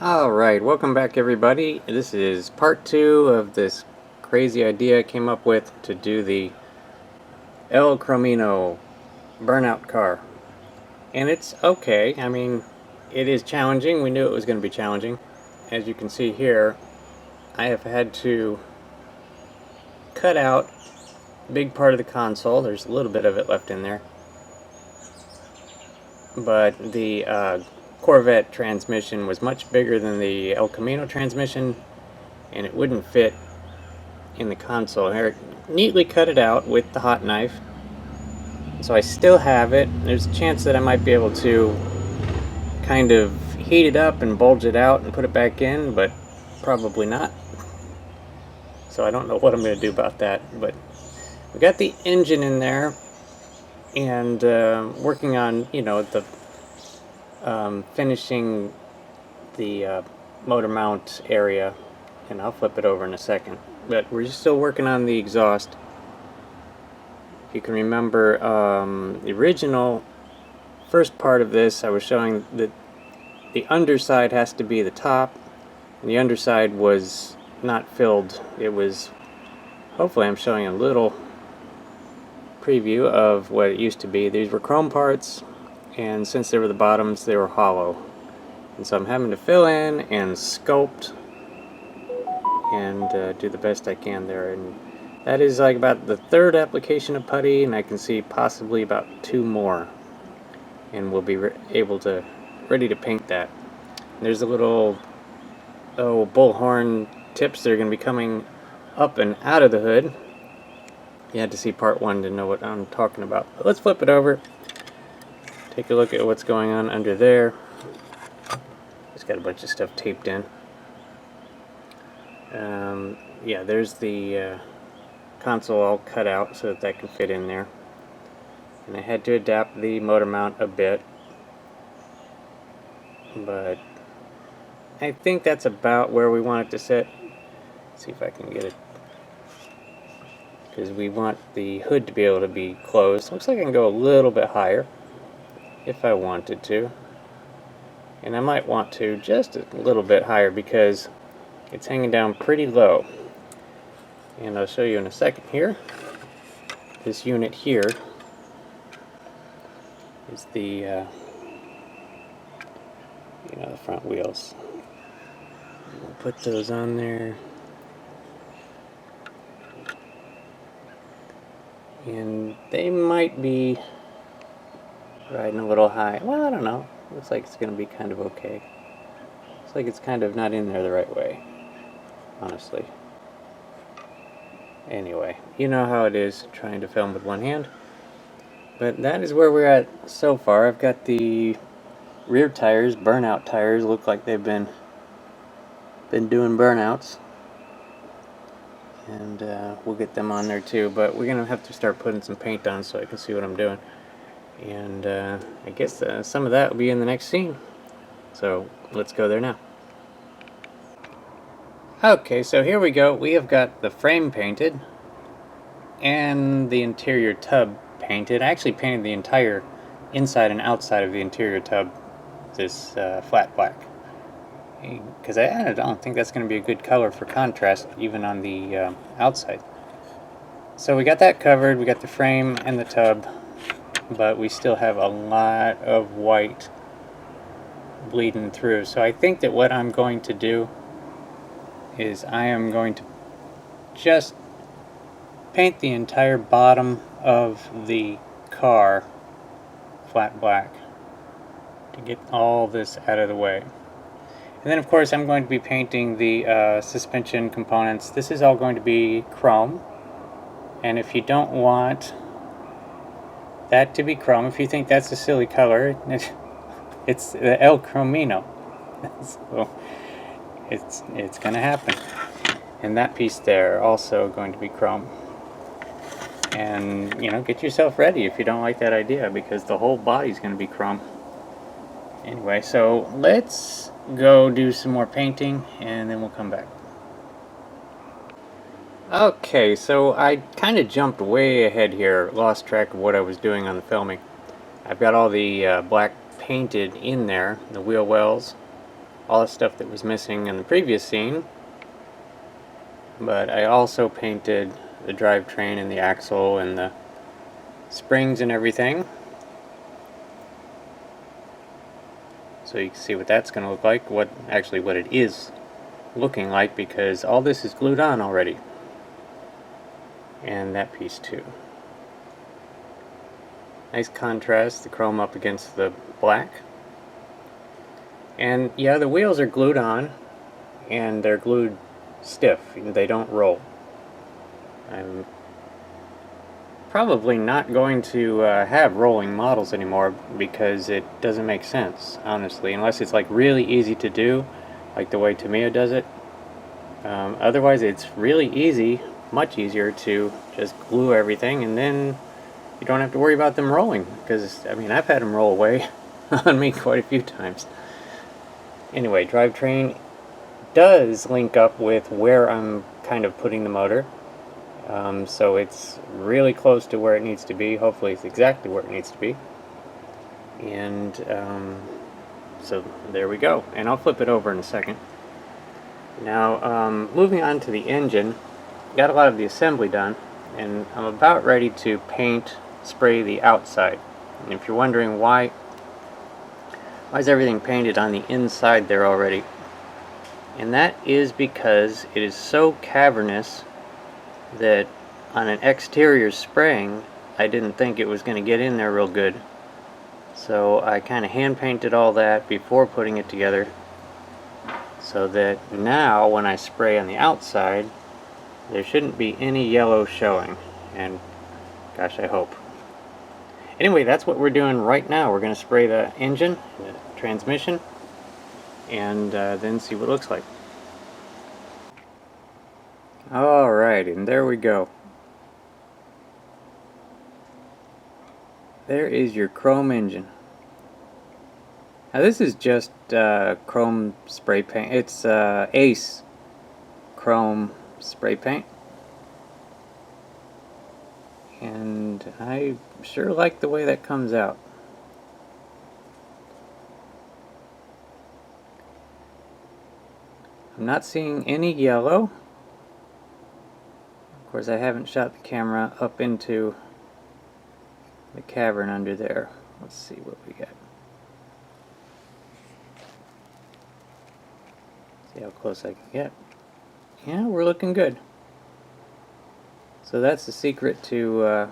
Alright, welcome back everybody. This is part 2 of this crazy idea I came up with to do the El Chromino burnout car. And it's okay. I mean, it is challenging. We knew it was going to be challenging. As you can see here, I have had to cut out a big part of the console. There's a little bit of it left in there. But the Corvette transmission was much bigger than the El Camino transmission, and it wouldn't fit in the console. Here, neatly cut it out with the hot knife. So I still have it. There's a chance that I might be able to kind of heat it up and bulge it out and put it back in, but probably not. So I don't know what I'm going to do about that. But we got the engine in there, and working on, the finishing the motor mount area, and I'll flip it over in a second. But we're still working on the exhaust. If you can remember, the original first part of this, I was showing that the underside has to be the top, and the underside was not filled. It was, hopefully I'm showing a little preview of what it used to be. These were chrome parts, and since they were the bottoms, they were hollow. And so I'm having to fill in and sculpt and do the best I can there. And that is like about the third application of putty, and I can see possibly about 2 more. And we'll be ready to paint that. And there's a little bullhorn tips that are going to be coming up and out of the hood. You had to see part 1 to know what I'm talking about. But let's flip it over. Take a look at what's going on under there. It's got a bunch of stuff taped in. Yeah, there's the console all cut out so that can fit in there. And I had to adapt the motor mount a bit. But I think that's about where we want it to sit. Let's see if I can get it. Because we want the hood to be able to be closed. Looks like I can go a little bit higher if I wanted to. And I might want to just a little bit higher because it's hanging down pretty low. And I'll show you in a second here. This unit here is the the front wheels. We'll put those on there. And they might be riding a little high. Well, I don't know. Looks like it's going to be kind of okay. Looks like it's kind of not in there the right way, honestly. Anyway, you know how it is trying to film with one hand. But that is where we're at so far. I've got the rear tires, burnout tires, look like they've been doing burnouts. And we'll get them on there too, but we're gonna have to start putting some paint on so I can see what I'm doing. And I guess some of that will be in the next scene. So let's go there now. Okay, so here we go. We have got the frame painted and the interior tub painted. I actually painted the entire inside and outside of the interior tub this flat black, because I don't think that's going to be a good color for contrast even on the outside. So we got that covered. We got the frame and the tub, but we still have a lot of white bleeding through. So I think that what I'm going to do is I am going to just paint the entire bottom of the car flat black to get all this out of the way. And then of course I'm going to be painting the suspension components. This is all going to be chrome, and if you don't want that to be chrome, if you think that's a silly color, it's the El Chromino. So it's going to happen. And that piece there also going to be chrome. And get yourself ready if you don't like that idea, because the whole body's going to be chrome. Anyway, so let's go do some more painting and then we'll come back. Okay, so I kind of jumped way ahead here, lost track of what I was doing on the filming. I've got all the black painted in there, the wheel wells, all the stuff that was missing in the previous scene. But I also painted the drivetrain and the axle and the springs and everything. So you can see what that's going to look like, what it is looking like, because all this is glued on already. And that piece too. Nice contrast, the chrome up against the black. And yeah, the wheels are glued on, and they're glued stiff. They don't roll. I'm probably not going to have rolling models anymore because it doesn't make sense, honestly, unless it's like really easy to do, like the way Camino does it. Otherwise, it's really easy, much easier to just glue everything, and then you don't have to worry about them rolling, because I mean, I've had them roll away on me quite a few times. Anyway, drivetrain does link up with where I'm kind of putting the motor. So it's really close to where it needs to be. Hopefully it's exactly where it needs to be. And so there we go. And I'll flip it over in a second. Now, moving on to the engine, got a lot of the assembly done, and I'm about ready to spray the outside. And if you're wondering why is everything painted on the inside there already? And that is because it is so cavernous that on an exterior spraying, I didn't think it was going to get in there real good. So I kind of hand painted all that before putting it together, so that now when I spray on the outside, there shouldn't be any yellow showing. And gosh, I hope. Anyway, that's what we're doing right now. We're going to spray the engine, the transmission, and then see what it looks like. Alright, and there we go. There is your chrome engine. Now this is just chrome spray paint. It's Ace chrome spray paint. And I sure like the way that comes out. I'm not seeing any yellow. Of course, I haven't shot the camera up into the cavern under there. Let's see what we got. See how close I can get. Yeah, we're looking good. So that's the secret to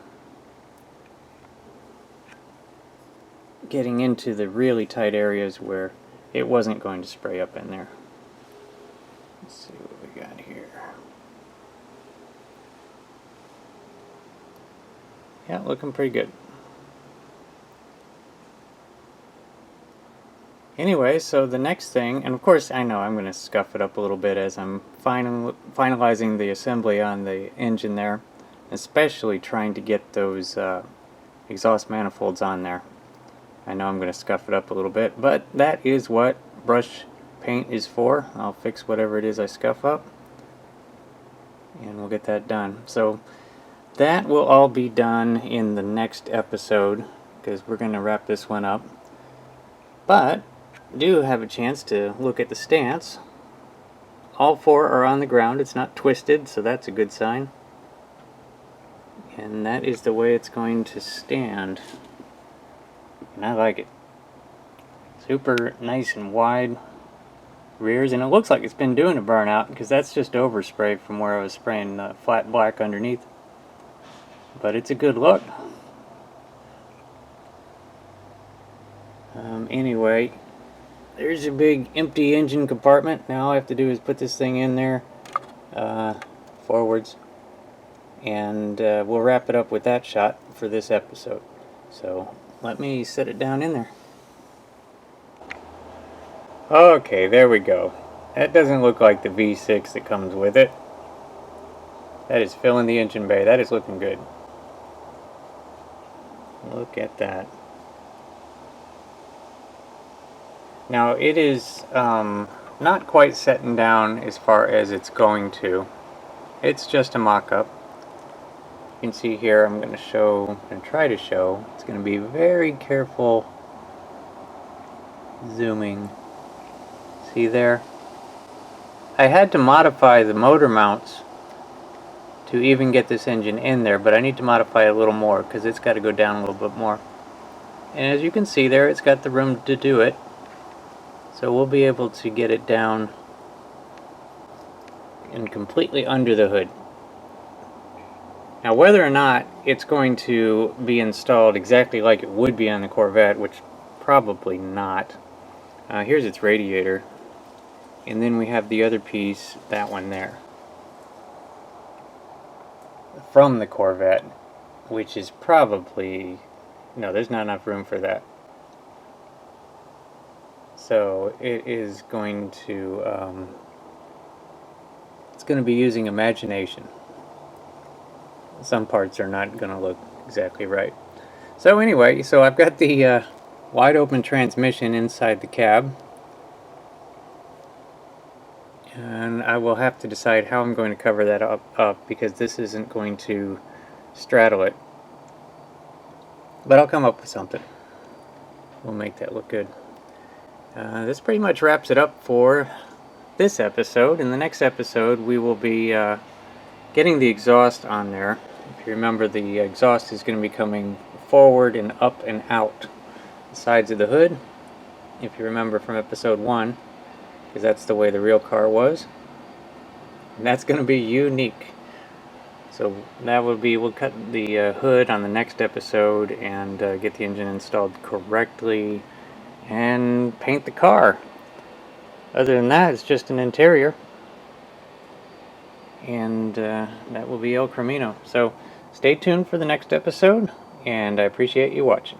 getting into the really tight areas where it wasn't going to spray up in there. Let's see what we got here. Yeah, looking pretty good. Anyway, so the next thing, and of course I know I'm going to scuff it up a little bit as I'm finalizing the assembly on the engine there, especially trying to get those exhaust manifolds on there. I know I'm going to scuff it up a little bit, but that is what brush paint is for. I'll fix whatever it is I scuff up, and we'll get that done. So that will all be done in the next episode, because we're going to wrap this one up. But do have a chance to look at the stance. All four are on the ground. It's not twisted, so that's a good sign. And that is the way it's going to stand. And I like it. Super nice and wide rears, and it looks like it's been doing a burnout, because that's just overspray from where I was spraying flat black underneath. But it's a good look. Anyway, there's a big empty engine compartment. Now all I have to do is put this thing in there forwards, and we'll wrap it up with that shot for this episode. So let me set it down in there. Okay, there we go. That doesn't look like the V6 that comes with it. That is filling the engine bay. That is looking good. Look at that. Now it is not quite setting down as far as it's going to. It's just a mock-up. You can see here I'm going to show and try to show. It's going to be very careful zooming See there? I had to modify the motor mounts to even get this engine in there, but I need to modify it a little more because it's got to go down a little bit more. And as you can see there, it's got the room to do it. So we'll be able to get it down and completely under the hood. Now whether or not it's going to be installed exactly like it would be on the Corvette, which probably not. Here's its radiator. And then we have the other piece, that one there, from the Corvette, which is probably, no, there's not enough room for that. So it is going to, it's going to be using imagination. Some parts are not going to look exactly right. So anyway, so I've got the wide open transmission inside the cab. And I will have to decide how I'm going to cover that up because this isn't going to straddle it. But I'll come up with something. We'll make that look good. This pretty much wraps it up for this episode. In the next episode, we will be getting the exhaust on there. If you remember, the exhaust is going to be coming forward and up and out the sides of the hood. If you remember from episode 1, because that's the way the real car was. And that's going to be unique. So that would be, we'll cut the hood on the next episode and get the engine installed correctly and paint the car. Other than that, it's just an interior. And that will be El Chromino. So stay tuned for the next episode, and I appreciate you watching.